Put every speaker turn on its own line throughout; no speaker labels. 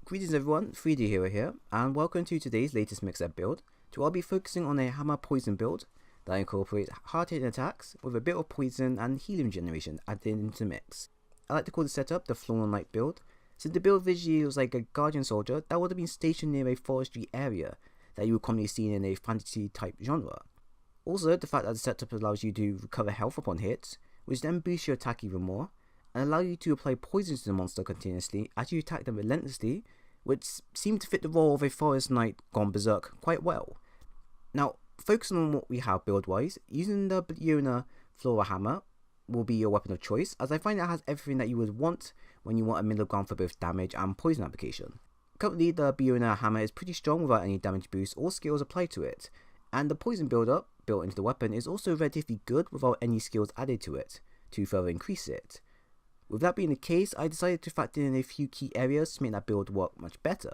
Greetings everyone, 3D Hero here, and welcome to today's latest Mixset build. Today I'll be focusing on a hammer poison build that incorporates hard-hitting attacks with a bit of poison and healing generation added into the mix. I like to call the setup the Flora build, since the build visually was like a guardian soldier that would have been stationed near a forestry area that you would commonly see in a fantasy type genre. Also, the fact that the setup allows you to recover health upon hits, which then boosts your attack even more, and allow you to apply poison to the monster continuously as you attack them relentlessly, which seemed to fit the role of a forest knight gone berserk quite well. Now, focusing on what we have build wise, using the Biona Flora hammer will be your weapon of choice, as I find it has everything that you would want when you want a middle ground for both damage and poison application. Currently, the Biona hammer is pretty strong without any damage boost or skills applied to it, and the poison build-up built into the weapon is also relatively good without any skills added to it to further increase it. With that being the case, I decided to factor in a few key areas to make that build work much better.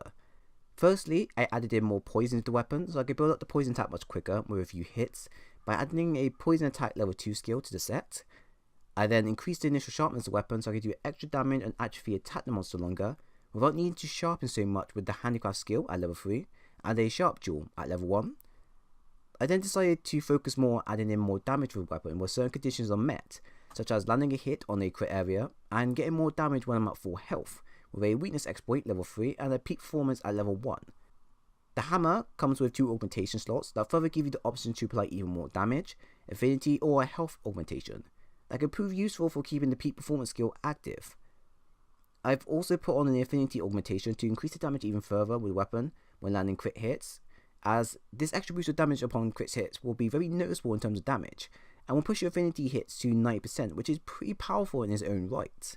Firstly, I added in more poison to the weapon so I could build up the poison attack much quicker with a few hits by adding a poison attack level 2 skill to the set. I then increased the initial sharpness of the weapon so I could do extra damage and actually attack the monster longer without needing to sharpen so much with the handicraft skill at level 3 and a sharp jewel at level 1. I then decided to focus more adding in more damage with the weapon where certain conditions are met, such as landing a hit on a crit area and getting more damage when I'm at full health, with a weakness exploit level 3 and a peak performance at level 1. The hammer comes with 2 augmentation slots that further give you the option to apply even more damage, affinity or a health augmentation, that can prove useful for keeping the peak performance skill active. I've also put on an affinity augmentation to increase the damage even further with the weapon when landing crit hits, as this extra boost of damage upon crit hits will be very noticeable in terms of damage, and will push your affinity hits to 90%, which is pretty powerful in its own right.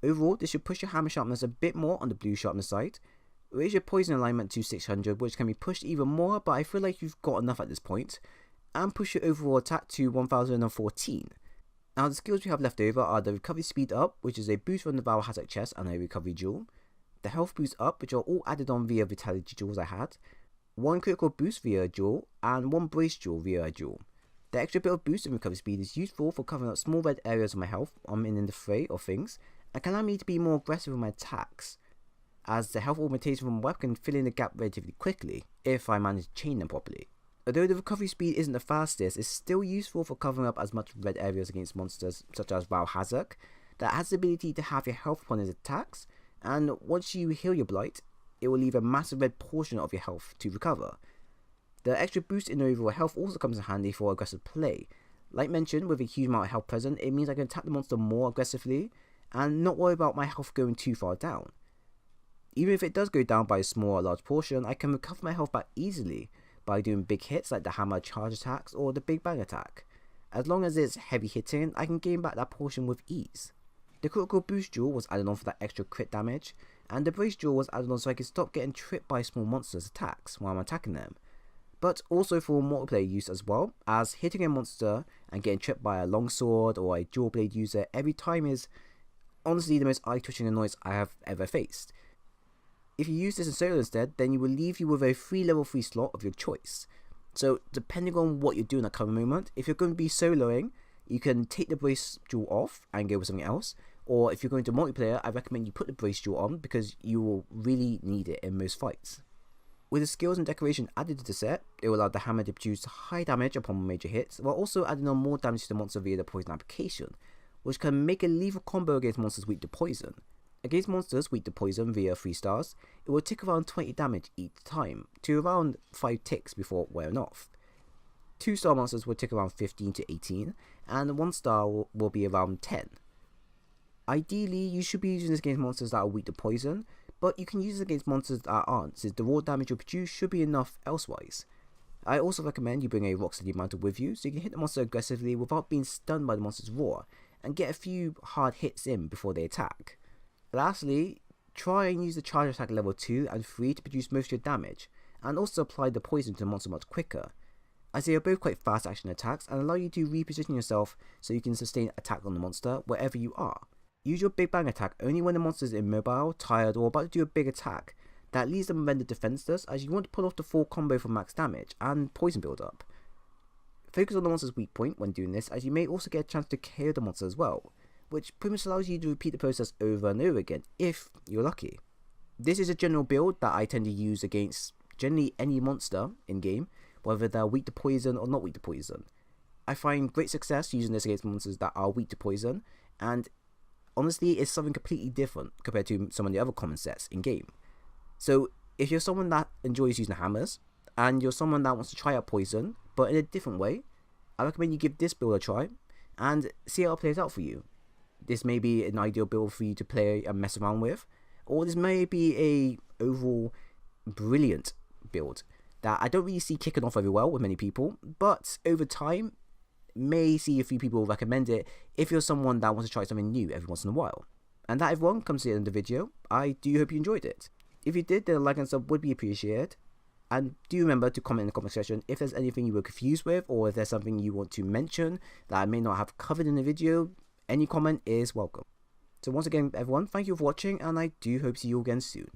Overall, this should push your hammer sharpness a bit more on the blue sharpness side, raise your poison alignment to 600, which can be pushed even more, but I feel like you've got enough at this point, and push your overall attack to 1014. Now the skills we have left over are the recovery speed up, which is a boost from the Val Hazard chest and a recovery jewel, the health boost up, which are all added on via vitality jewels I had, 1 critical boost via a jewel, and 1 brace jewel via a jewel. The extra bit of boost in recovery speed is useful for covering up small red areas of my health in the fray of things, and can allow me to be more aggressive with my attacks, as the health augmentation from my weapon can fill in the gap relatively quickly, if I manage to chain them properly. Although the recovery speed isn't the fastest, it's still useful for covering up as much red areas against monsters such as Val Hazard, that has the ability to have your health upon his attacks, and once you heal your blight, it will leave a massive red portion of your health to recover. The extra boost in overall health also comes in handy for aggressive play. Like mentioned, with a huge amount of health present, it means I can attack the monster more aggressively and not worry about my health going too far down. Even if it does go down by a small or large portion, I can recover my health back easily by doing big hits like the hammer charge attacks or the big bang attack. As long as it's heavy hitting, I can gain back that portion with ease. The critical boost jewel was added on for that extra crit damage, and the brace jewel was added on so I could stop getting tripped by small monsters' attacks while I'm attacking them, but also for multiplayer use as well, as hitting a monster and getting tripped by a longsword or a dual blade user every time is honestly the most eye-twitching annoyance I have ever faced. If you use this in solo instead, then you will leave you with a free level 3 slot of your choice. So depending on what you're doing at the current moment, if you're going to be soloing, you can take the brace jewel off and go with something else, or if you're going to multiplayer, I recommend you put the brace jewel on because you will really need it in most fights. With the skills and decoration added to the set, it will allow the hammer to produce high damage upon major hits, while also adding on more damage to the monster via the poison application, which can make a lethal combo against monsters weak to poison. Against monsters weak to poison via 3 stars, it will tick around 20 damage each time, to around 5 ticks before wearing off. 2-star monsters will tick around 15 to 18, and 1 star will be around 10. Ideally, you should be using this against monsters that are weak to poison, but you can use it against monsters that aren't, since the raw damage you'll produce should be enough elsewise. I also recommend you bring a rock-steady mantle with you, so you can hit the monster aggressively without being stunned by the monster's roar, and get a few hard hits in before they attack. Lastly, try and use the charge attack level 2 and 3 to produce most of your damage, and also apply the poison to the monster much quicker, as they are both quite fast action attacks and allow you to reposition yourself so you can sustain attack on the monster wherever you are. Use your big bang attack only when the monster is immobile, tired, or about to do a big attack that leaves them rendered defenseless, as you want to pull off the full combo for max damage and poison build up. Focus on the monster's weak point when doing this, as you may also get a chance to KO the monster as well, which pretty much allows you to repeat the process over and over again if you're lucky. This is a general build that I tend to use against generally any monster in game, whether they're weak to poison or not weak to poison. I find great success using this against monsters that are weak to poison, and honestly, it's something completely different compared to some of the other common sets in game. So if you're someone that enjoys using hammers, and you're someone that wants to try out poison, but in a different way, I recommend you give this build a try, and see how it plays out for you. This may be an ideal build for you to play and mess around with, or this may be a overall brilliant build that I don't really see kicking off very well with many people, but over time, may see a few people recommend it if you're someone that wants to try something new every once in a while. And that, everyone, comes to the end of the video. I do hope you enjoyed it. If you did, then a like and sub would be appreciated. And do remember to comment in the comment section if there's anything you were confused with, or if there's something you want to mention that I may not have covered in the video. Any comment is welcome. So once again, everyone, thank you for watching, and I do hope to see you again soon.